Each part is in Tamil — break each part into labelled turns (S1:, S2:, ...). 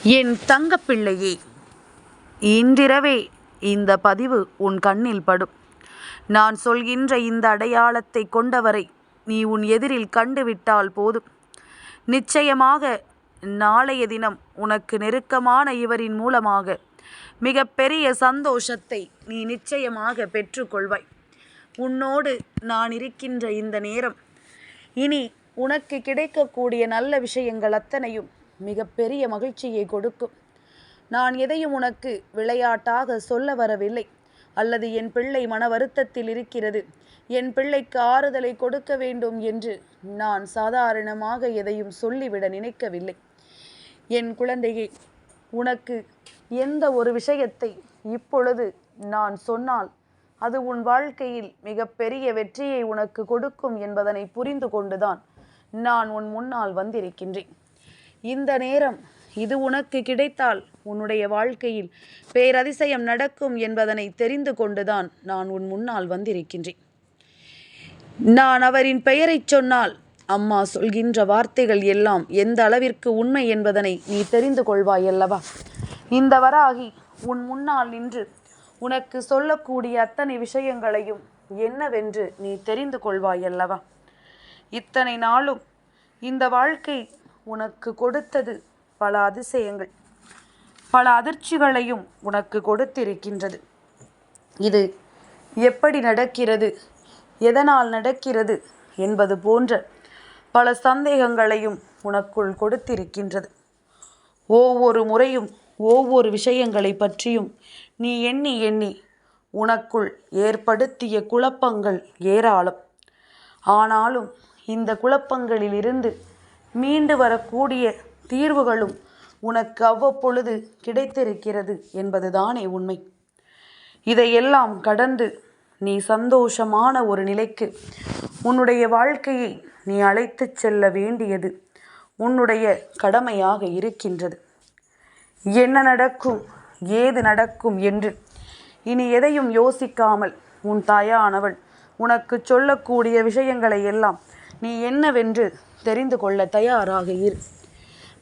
S1: என் தங்கப்பிள்ளையே, இன்றிரவே இந்த பதிவு உன் கண்ணில் படும். நான் சொல்கின்ற இந்த அடையாளத்தை கொண்டவரை நீ உன் எதிரில் கண்டுவிட்டால் போதும். நிச்சயமாக நாளைய தினம் உனக்கு நெருக்கமான இவரின் மூலமாக மிக பெரிய சந்தோஷத்தை நீ நிச்சயமாக பெற்றுக்கொள்வாய். உன்னோடு நான் இருக்கின்ற இந்த நேரம் இனி உனக்கு கிடைக்கக்கூடிய நல்ல விஷயங்கள் அத்தனையும் மிக பெரிய மகிழ்ச்சியை கொடுக்கும். நான் எதையும் உனக்கு விளையாட்டாக சொல்ல வரவில்லை, அல்லது என் பிள்ளை மன வருத்தத்தில் இருக்கிறது, என் பிள்ளைக்கு ஆறுதலை கொடுக்க வேண்டும் என்று நான் சாதாரணமாக எதையும் சொல்லிவிட நினைக்கவில்லை. என் குழந்தையே, உனக்கு எந்த ஒரு விஷயத்தை இப்பொழுது நான் சொன்னால் அது உன் வாழ்க்கையில் மிக பெரிய வெற்றியை உனக்கு கொடுக்கும் என்பதனை புரிந்து கொண்டுதான் நான் உன் முன்னால் வந்திருக்கின்றேன். இந்த நேரம் இது உனக்கு கிடைத்தால் உன்னுடைய வாழ்க்கையில் பேரதிசயம் நடக்கும் என்பதனை தெரிந்து கொண்டுதான் நான் உன் முன்னால் வந்திருக்கின்றேன். நான் அவரின் பெயரை சொன்னால் அம்மா சொல்கின்ற வார்த்தைகள் எல்லாம் எந்த அளவிற்கு உண்மை என்பதனை நீ தெரிந்து கொள்வாய் அல்லவா? இந்த வராகி உன் முன்னால் நின்று உனக்கு சொல்லக்கூடிய அத்தனை விஷயங்களையும் என்னவென்று நீ தெரிந்து கொள்வாய் அல்லவா? இத்தனை நாளும் இந்த வாழ்க்கை உனக்கு கொடுத்தது பல அதிசயங்கள், பல அதிர்ச்சிகளையும் உனக்கு கொடுத்திருக்கின்றது. இது எப்படி நடக்கிறது, எதனால் நடக்கிறது என்பது போன்ற பல சந்தேகங்களையும் உனக்குள் கொடுத்திருக்கின்றது. ஒவ்வொரு முறையும் ஒவ்வொரு விஷயங்களை பற்றியும் நீ எண்ணி எண்ணி உனக்குள் ஏற்படுத்திய குழப்பங்கள் ஏராளம். ஆனாலும் இந்த குழப்பங்களிலிருந்து மீண்டு வரக்கூடிய தீர்வுகளும் உனக்கு அவ்வப்பொழுது கிடைத்திருக்கிறது என்பதுதானே உண்மை. இதையெல்லாம் கடந்து நீ சந்தோஷமான ஒரு நிலைக்கு உன்னுடைய வாழ்க்கையை நீ அழைத்து செல்ல வேண்டியது உன்னுடைய கடமையாக இருக்கின்றது. என்ன நடக்கும், ஏது நடக்கும் என்று இனி எதையும் யோசிக்காமல் உன் தாயானவள் உனக்கு சொல்லக்கூடிய விஷயங்களை எல்லாம் நீ என்னவென்று தெரிந்து கொள்ள தயாராக இரு.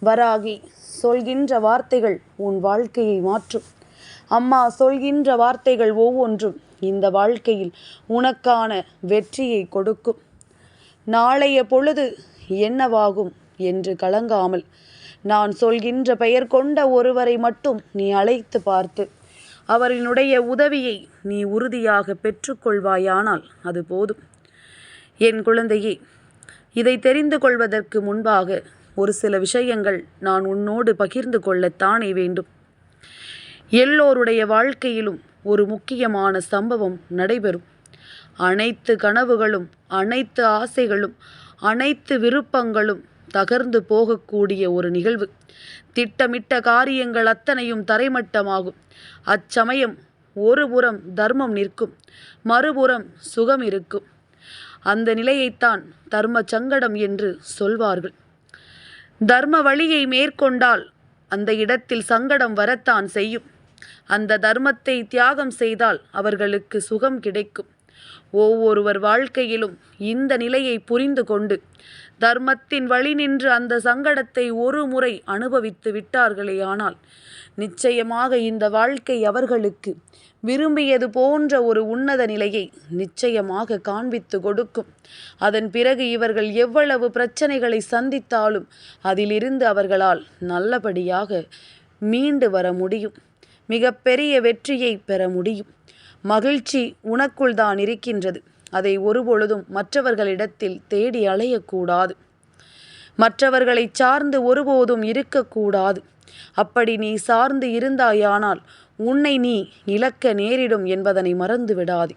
S1: வராகி சொல்கின்ற வார்த்தைகள் உன் வாழ்க்கையை மாற்றும். அம்மா சொல்கின்ற வார்த்தைகள் ஒவ்வொன்றும் இந்த வாழ்க்கையில் உனக்கான வெற்றியை கொடுக்கும். நாளைய பொழுது என்னவாகும் என்று கலங்காமல் நான் சொல்கின்ற பெயர் கொண்ட ஒருவரை மட்டும் நீ அழைத்து பார்த்து அவரினுடைய உதவியை நீ உறுதியாக பெற்றுக்கொள்வாயானால் அது போதும். என் குழந்தையே, இதை தெரிந்து கொள்வதற்கு முன்பாக ஒரு சில விஷயங்கள் நான் உன்னோடு பகிர்ந்து கொள்ளத்தானே வேண்டும். எல்லோருடைய வாழ்க்கையிலும் ஒரு முக்கியமான சம்பவம் நடைபெறும். அனைத்து கனவுகளும், அனைத்து ஆசைகளும், அனைத்து விருப்பங்களும் தகர்ந்து போகக்கூடிய ஒரு நிகழ்வு. திட்டமிட்ட காரியங்கள் அத்தனையும் தரைமட்டமாகும். அச்சமயம் ஒருபுறம் தர்மம் நிற்கும், மறுபுறம் சுகம் இருக்கும். அந்த நிலையைத்தான் தர்ம சங்கடம் என்று சொல்வார்கள். தர்ம வழியை மேற்கொண்டால் அந்த இடத்தில் சங்கடம் வரத்தான் செய்யும். அந்த தர்மத்தை தியாகம் செய்தால் அவர்களுக்கு சுகம் கிடைக்கும். ஒவ்வொருவர் வாழ்க்கையிலும் இந்த நிலையை புரிந்து கொண்டு தர்மத்தின் வழி நின்று அந்த சங்கடத்தை ஒரு முறை அனுபவித்து விட்டார்களேயானால் நிச்சயமாக இந்த வாழ்க்கை அவர்களுக்கு விரும்பியது போன்ற ஒரு உன்னத நிலையை நிச்சயமாக காண்பித்து கொடுக்கும். அதன் பிறகு இவர்கள் எவ்வளவு பிரச்சனைகளை சந்தித்தாலும் அதிலிருந்து அவர்களால் நல்லபடியாக மீண்டு வர முடியும். மிக பெரிய வெற்றியை பெற முடியும். மகிழ்ச்சி உனக்குள் தான் இருக்கின்றது. அதை ஒருபொழுதும் மற்றவர்களிடத்தில் தேடி அலையக்கூடாது. மற்றவர்களை சார்ந்து ஒருபோதும் இருக்கக்கூடாது. அப்படி நீ சார்ந்து இருந்தாயானால் உன்னை நீ இழக்க நேரிடும் என்பதனை மறந்து விடாதே.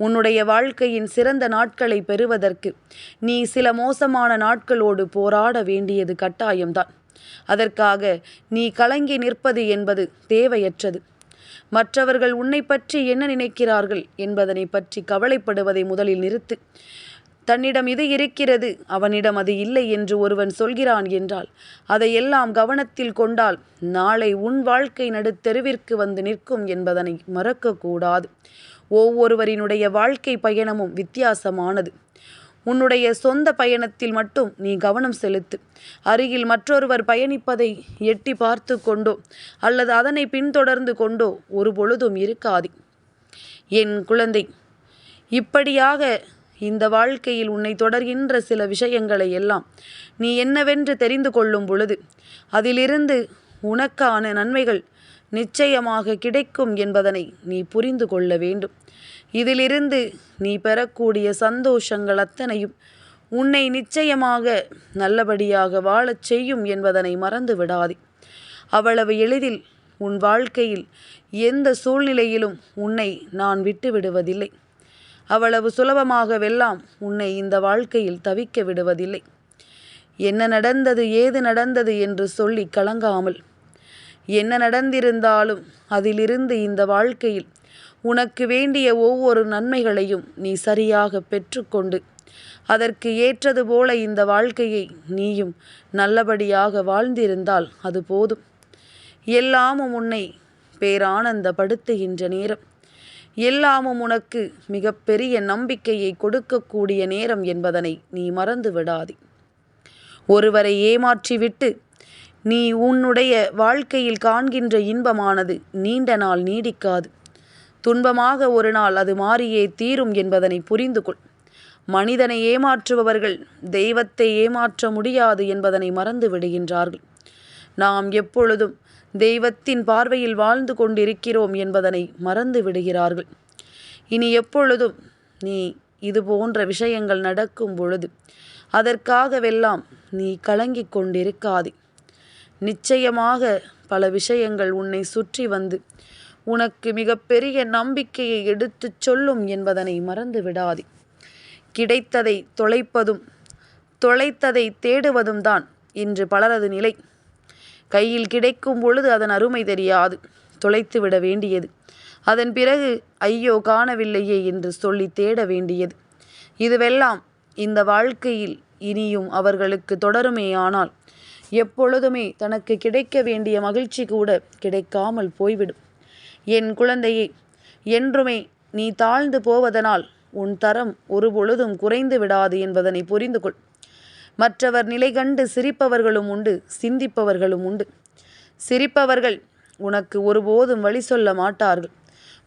S1: உன்னுடைய வாழ்க்கையின் சிறந்த நாட்களை பெறுவதற்கு நீ சில மோசமான நாட்களோடு போராட வேண்டியது கட்டாயம்தான். அதற்காக நீ கலங்கி நிற்பது என்பது தேவையற்றது. மற்றவர்கள் உன்னை பற்றி என்ன நினைக்கிறார்கள் என்பதனை பற்றி கவலைப்படுவதை முதலில் நிறுத்து. தன்னிடம் இது இருக்கிறது, அவனிடம் அது இல்லை என்று ஒருவன் சொல்கிறான் என்றால் அதையெல்லாம் கவனத்தில் கொண்டால் நாளை உன் வாழ்க்கை நடுத்தெருவிற்கு வந்து நிற்கும் என்பதனை மறக்கக்கூடாது. ஒவ்வொருவரினுடைய வாழ்க்கை பயணமும் வித்தியாசமானது. உன்னுடைய சொந்த பயணத்தில் மட்டும் நீ கவனம் செலுத்து. அருகில் மற்றொருவர் பயணிப்பதை எட்டி பார்த்து கொண்டோ அல்லது அதனை பின்தொடர்ந்து கொண்டோ ஒரு பொழுதும் இருக்காதே. என் குழந்தை, இப்படியாக இந்த வாழ்க்கையில் உன்னை தொடர்கின்ற சில விஷயங்களை எல்லாம் நீ என்னவென்று தெரிந்து கொள்ளும் பொழுது அதிலிருந்து உனக்கான நன்மைகள் நிச்சயமாக கிடைக்கும் என்பதனை நீ புரிந்து கொள்ள வேண்டும். இதிலிருந்து நீ பெறக்கூடிய சந்தோஷங்கள் அத்தனையும் உன்னை நிச்சயமாக நல்லபடியாக வாழச் செய்யும் என்பதனை மறந்து விடாதே. அவ்வளவு எளிதில் உன் வாழ்க்கையில் எந்த சூழ்நிலையிலும் உன்னை நான் விட்டு விடுவதில்லை. அவ்வளவு சுலபமாகவெல்லாம் உன்னை இந்த வாழ்க்கையில் தவிக்க விடுவதில்லை. என்ன நடந்தது ஏது நடந்தது என்று சொல்லி கலங்காமல், என்ன நடந்திருந்தாலும் அதிலிருந்து இந்த வாழ்க்கையில் உனக்கு வேண்டிய ஒவ்வொரு நன்மைகளையும் நீ சரியாக பெற்றுக்கொண்டு அதற்கு ஏற்றது போல இந்த வாழ்க்கையை நீயும் நல்லபடியாக வாழ்ந்திருந்தால் அது போதும். எல்லாமும் உன்னை பேரானந்தப்படுத்துகின்ற நேரம், எல்லாமும் உனக்கு மிகப்பெரிய நம்பிக்கையை கொடுக்கக்கூடிய நேரம் என்பதனை நீ மறந்து விடாதே. ஒருவரை ஏமாற்றிவிட்டு நீ உன்னுடைய வாழ்க்கையில் காண்கின்ற இன்பமானது நீண்ட நாள் நீடிக்காது. துன்பமாக ஒரு நாள் அது மாறியே தீரும் என்பதனை புரிந்து கொள். மனிதனை ஏமாற்றுபவர்கள் தெய்வத்தை ஏமாற்ற முடியாது என்பதனை மறந்து விடுகின்றார்கள். நாம் எப்பொழுதும் தெய்வத்தின் பார்வையில் வாழ்ந்து கொண்டிருக்கிறோம் என்பதனை மறந்து விடுகிறார்கள். இனி எப்பொழுதும் நீ இது போன்ற விஷயங்கள் நடக்கும் பொழுது அதற்காகவெல்லாம் நீ கலங்கிக் கொண்டிருக்காதே. நிச்சயமாக பல விஷயங்கள் உன்னை சுற்றி வந்து உனக்கு மிகப்பெரிய நம்பிக்கையை எடுத்துச் சொல்லும் என்பதனை மறந்து விடாதே. கிடைத்ததை தொலைப்பதும் தொலைத்ததை தேடுவதும் தான் இன்று பலரது நிலை. கையில் கிடைக்கும் பொழுது அதன் அருமை தெரியாது, தொலைத்து விட வேண்டியது. அதன் பிறகு ஐயோ காணவில்லையே என்று சொல்லி தேட வேண்டியது. இதுவெல்லாம் இந்த வாழ்க்கையில் இனியும் அவர்களுக்கு தொடருமேயானால் எப்பொழுதுமே தனக்கு கிடைக்க வேண்டிய மகிழ்ச்சி கூட கிடைக்காமல் போய்விடும். என் குழந்தையே, என்றுமே நீ தாழ்ந்து போவதனால் உன் தரம் ஒருபொழுதும் குறைந்து விடாது என்பதனை புரிந்து கொள். மற்றவர் நிலை கண்டு சிரிப்பவர்களும் உண்டு, சிந்திப்பவர்களும் உண்டு. சிரிப்பவர்கள் உனக்கு ஒருபோதும் வழி சொல்ல மாட்டார்கள்.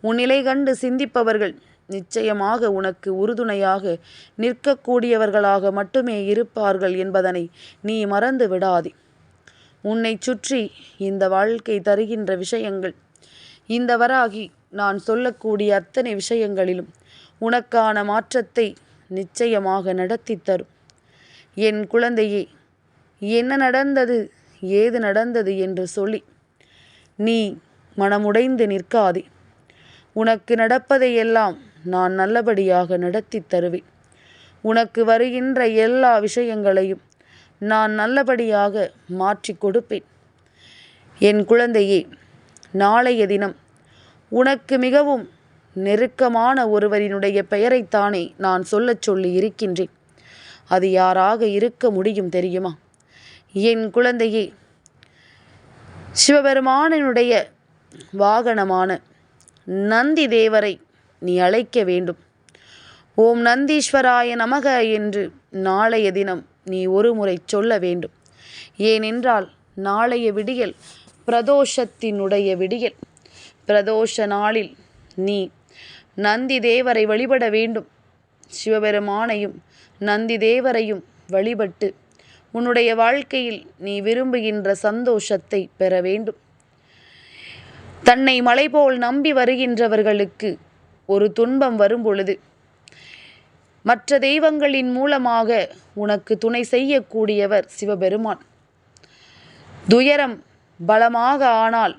S1: உன் நிலை கண்டு சிந்திப்பவர்கள் நிச்சயமாக உனக்கு உறுதுணையாக நிற்கக்கூடியவர்களாக மட்டுமே இருப்பார்கள் என்பதனை நீ மறந்து விடாதே. உன்னை சுற்றி இந்த வாழ்க்கை தருகின்ற விஷயங்கள், இந்த வராகி நான் சொல்லக்கூடிய அத்தனை விஷயங்களிலும் உனக்கான மாற்றத்தை நிச்சயமாக நடத்தி தரும். என் குழந்தையே, என்ன நடந்தது ஏது நடந்தது என்று சொல்லி நீ மனமுடைந்து நிற்காதே. உனக்கு நடப்பதையெல்லாம் நான் நல்லபடியாக நடத்தி தருவேன். உனக்கு வருகின்ற எல்லா விஷயங்களையும் நான் நல்லபடியாக மாற்றி கொடுப்பேன். என் குழந்தையே, நாளைய தினம் உனக்கு மிகவும் நெருக்கமான ஒருவரினுடைய பெயரைத்தானே நான் சொல்லச் சொல்லி இருக்கின்றேன். அது யாராக இருக்க முடியும் தெரியுமா? என் குழந்தையே, சிவபெருமானினுடைய வாகனமான நந்தி தேவரை நீ அழைக்க வேண்டும். ஓம் நந்தீஸ்வராய நமக என்று நாளைய தினம் நீ ஒரு முறை சொல்ல வேண்டும். ஏனென்றால் நாளைய விடியல் பிரதோஷத்தினுடைய விடியல். பிரதோஷ நாளில் நீ நந்தி தேவரை வழிபட வேண்டும். சிவபெருமானையும் நந்தி தேவரையும் வழிபட்டு உன்னுடைய வாழ்க்கையில் நீ விரும்புகின்ற சந்தோஷத்தை பெற வேண்டும். தன்னை மலை போல் நம்பி வருகின்றவர்களுக்கு ஒரு துன்பம் வரும் பொழுது மற்ற தெய்வங்களின் மூலமாக உனக்கு துணை செய்யக்கூடியவர் சிவபெருமான். துயரம் பலமாக ஆனால்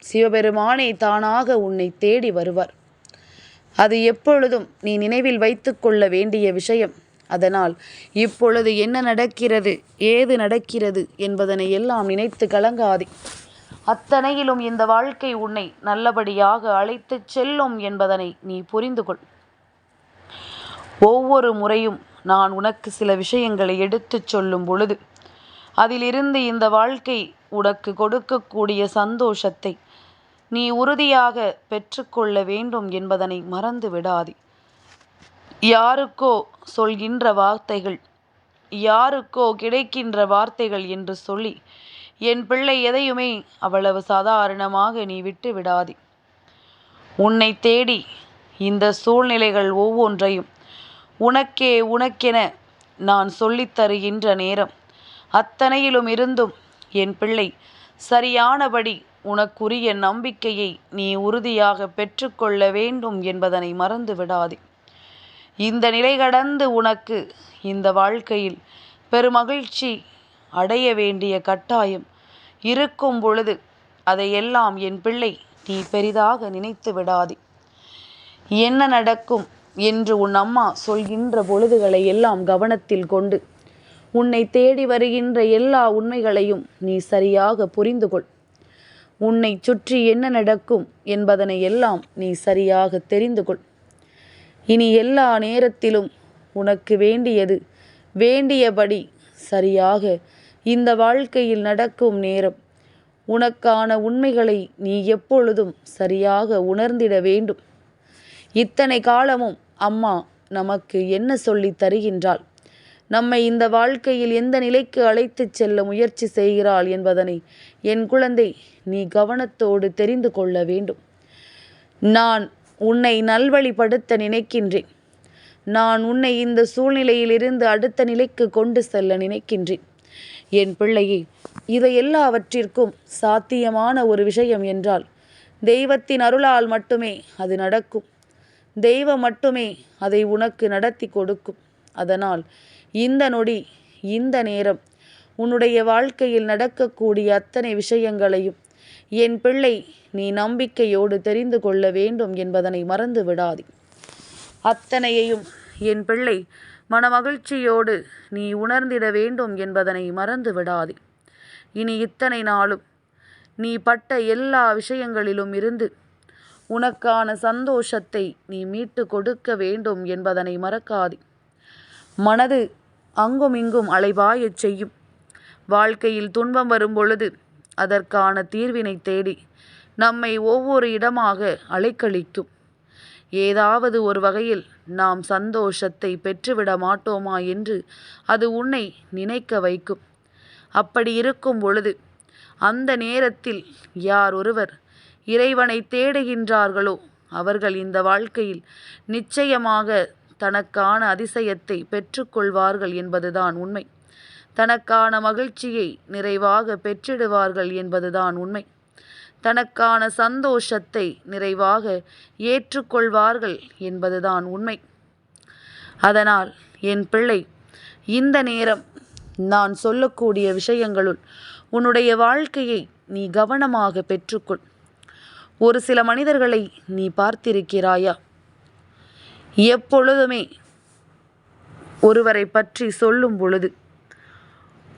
S1: சிவபெருமானே தானாக உன்னை தேடி வருவார். அது எப்பொழுதும் நீ நினைவில் வைத்து கொள்ள வேண்டிய விஷயம். அதனால் இப்பொழுது என்ன நடக்கிறது ஏது நடக்கிறது என்பதனை எல்லாம் நினைத்து கலங்காதே. அத்தனையிலும் இந்த வாழ்க்கை உன்னை நல்லபடியாக அழைத்துச் செல்லும் என்பதனை நீ புரிந்து கொள். ஒவ்வொரு முறையும் நான் உனக்கு சில விஷயங்களை எடுத்துச் சொல்லும் பொழுது அதிலிருந்து இந்த வாழ்க்கை உனக்கு கொடுக்கக்கூடிய சந்தோஷத்தை நீ உறுதியாக பெற்றுக்கொள்ள வேண்டும் என்பதனை மறந்து விடாதே. யாருக்கோ சொல்கின்ற வார்த்தைகள், யாருக்கோ கிடைக்கின்ற வார்த்தைகள் என்று சொல்லி என் பிள்ளை எதையுமே அவ்வளவு சாதாரணமாக நீ விட்டு விடாதே. உன்னை தேடி இந்த சூழ்நிலைகள் ஒவ்வொன்றையும் உனக்கென நான் சொல்லித் தருகின்ற நேரம் அத்தனையிலும் இருந்தும் என் பிள்ளை சரியானபடி உனக்குரிய நம்பிக்கையை நீ உறுதியாக பெற்றுக்கொள்ள வேண்டும் என்பதனை மறந்து விடாதே. இந்த நிலை கடந்து உனக்கு இந்த வாழ்க்கையில் பெருமகிழ்ச்சி அடைய வேண்டிய கட்டாயம் இருக்கும் பொழுது அதையெல்லாம் என் பிள்ளை நீ பெரிதாக நினைத்து விடாதே. என்ன நடக்கும் என்று உன் அம்மா சொல்கின்ற பொழுதுகளை எல்லாம் கவனத்தில் கொண்டு உன்னை தேடி வருகின்ற எல்லா உண்மைகளையும் நீ சரியாக புரிந்து கொள். உன்னை சுற்றி என்ன நடக்கும் என்பதனை எல்லாம் நீ சரியாக தெரிந்து கொள். இனி எல்லா நேரத்திலும் உனக்கு வேண்டியபடி சரியாக இந்த வாழ்க்கையில் நடக்கும் நேரம். உனக்கான உண்மைகளை நீ எப்பொழுதும் சரியாக உணர்ந்திட வேண்டும். இத்தனை காலமும் அம்மா நமக்கு என்ன சொல்லி தருகின்றாள், நம்மை இந்த வாழ்க்கையில் எந்த நிலைக்கு அழைத்துச் செல்ல முயற்சி செய்கிறாள் என்பதனை என் குழந்தை நீ கவனத்தோடு தெரிந்து கொள்ள வேண்டும். நான் உன்னை நல்வழிப்படுத்த நினைக்கின்றேன். நான் உன்னை இந்த சூழ்நிலையிலிருந்து அடுத்த நிலைக்கு கொண்டு செல்ல நினைக்கின்றேன். என் பிள்ளையே, இவை எல்லாவற்றிற்கும் சாத்தியமான ஒரு விஷயம் என்றால் தெய்வத்தின் அருளால் மட்டுமே அது நடக்கும். தெய்வம் மட்டுமே அதை உனக்கு நடத்தி கொடுக்கும். அதனால் இந்த நொடி, இந்த நேரம் உன்னுடைய வாழ்க்கையில் நடக்கக்கூடிய அத்தனை விஷயங்களையும் என் பிள்ளை நீ நம்பிக்கையோடு தெரிந்து கொள்ள வேண்டும் என்பதனை மறந்து விடாதே. அத்தனையையும் என் பிள்ளை மனமகிழ்ச்சியோடு நீ உணர்ந்திட வேண்டும் என்பதனை மறந்து விடாதே. இனி இத்தனை நாளும் நீ பட்ட எல்லா விஷயங்களிலும் இருந்து உனக்கான சந்தோஷத்தை நீ மீட்டு கொடுக்க வேண்டும் என்பதனை மறக்காதே. மனது அங்கும் இங்கும் அலைபாயச் செய்யும். வாழ்க்கையில் துன்பம் வரும் பொழுது அதற்கான தீர்வினை தேடி நம்மை ஒவ்வொரு இடமாக அலைக்கழிக்கும். ஏதாவது ஒரு வகையில் நாம் சந்தோஷத்தை பெற்றுவிட மாட்டோமா என்று அது உன்னை நினைக்க வைக்கும். அப்படி இருக்கும் பொழுது அந்த நேரத்தில் யார் ஒருவர் இறைவனை தேடுகின்றார்களோ அவர்கள் இந்த வாழ்க்கையில் நிச்சயமாக தனக்கான அதிசயத்தை பெற்றுக்கொள்வார்கள் என்பதுதான் உண்மை. தனக்கான மகிழ்ச்சியை நிறைவாக பெற்றிடுவார்கள் என்பதுதான் உண்மை. தனக்கான சந்தோஷத்தை நிறைவாக ஏற்றுக்கொள்வார்கள் என்பதுதான் உண்மை. அதனால் என் பிள்ளை, இந்த நேரம் நான் சொல்லக்கூடிய விஷயங்களுள் உன்னுடைய வாழ்க்கையை நீ கவனமாக பெற்றுக்கொள். ஒரு சில மனிதர்களை நீ பார்த்திருக்கிறாயா? எப்பொழுதுமே ஒருவரை பற்றி சொல்லும் பொழுது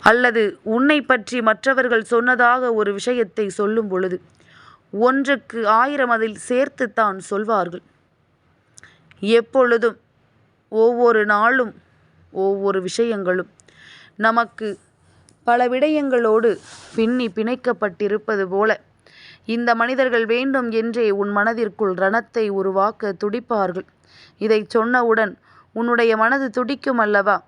S1: அல்லது உன்னை பற்றி மற்றவர்கள் சொன்னதாக ஒரு விஷயத்தை சொல்லும் பொழுது 1க்கு 1000 அதில் சேர்த்துத்தான் சொல்வார்கள். எப்பொழுதும் ஒவ்வொரு நாளும் ஒவ்வொரு விஷயங்களும் நமக்கு பல விடயங்களோடு பிணைக்கப்பட்டிருப்பது போல இந்த மனிதர்கள் வேண்டும் என்றே உன் மனதிற்குள் ரணத்தை உருவாக்க துடிப்பார்கள். இதை சொன்னவுடன் உன்னுடைய மனது துடிக்கும் அல்லவா?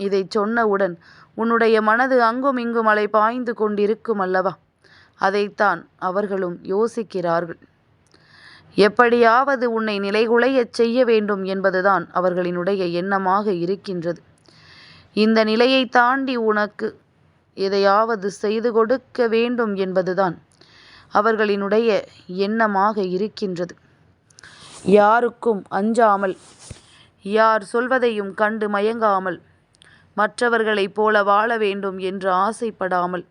S1: இதை சொன்னவுடன் உன்னுடைய மனது அங்கும் இங்கும் அலை பாய்ந்து கொண்டிருக்கும் அல்லவா? அதைத்தான் அவர்களும் யோசிக்கிறார்கள். எப்படியாவது உன்னை நிலைகுலையச் செய்ய வேண்டும் என்பதுதான் அவர்களினுடைய எண்ணமாக இருக்கின்றது. இந்த நிலையை தாண்டி உனக்கு எதையாவது செய்து கொடுக்க வேண்டும் என்பதுதான் அவர்களினுடைய எண்ணமாக இருக்கின்றது. யாருக்கும் அஞ்சாமல், யார் சொல்வதையும் கண்டு மயங்காமல், மற்றவர்களைப் போல வாழ வேண்டும் என்று ஆசைப்படாமல்,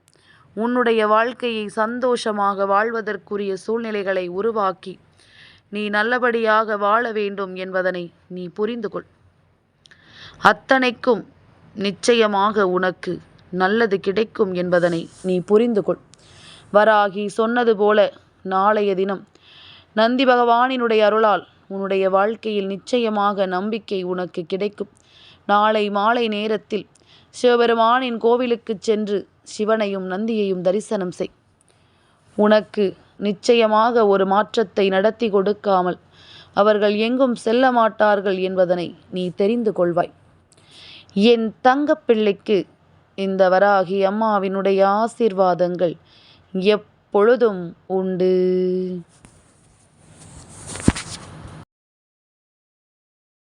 S1: உன்னுடைய வாழ்க்கையை சந்தோஷமாக வாழ்வதற்குரிய சூழ்நிலைகளை உருவாக்கி நீ நல்லபடியாக வாழ வேண்டும் என்பதனை நீ புரிந்து கொள். அத்தனைக்கும் நிச்சயமாக உனக்கு நல்லது கிடைக்கும் என்பதனை நீ புரிந்து கொள். வராகி சொன்னது போல நாளைய தினம் நந்தி பகவானினுடைய அருளால் உன்னுடைய வாழ்க்கையில் நிச்சயமாக நம்பிக்கை உனக்கு கிடைக்கும். நாளை மாலை நேரத்தில் சிவபெருமானின் கோவிலுக்கு சென்று சிவனையும் நந்தியையும் தரிசனம் செய். உனக்கு நிச்சயமாக ஒரு மாற்றத்தை நடத்தி கொடுக்காமல் அவர்கள் எங்கும் செல்ல மாட்டார்கள் என்பதனை நீ தெரிந்து கொள்வாய். என் தங்கப்பிள்ளைக்கு இந்த வராகி அம்மாவினுடைய ஆசீர்வாதங்கள் எப்பொழுதும் உண்டு.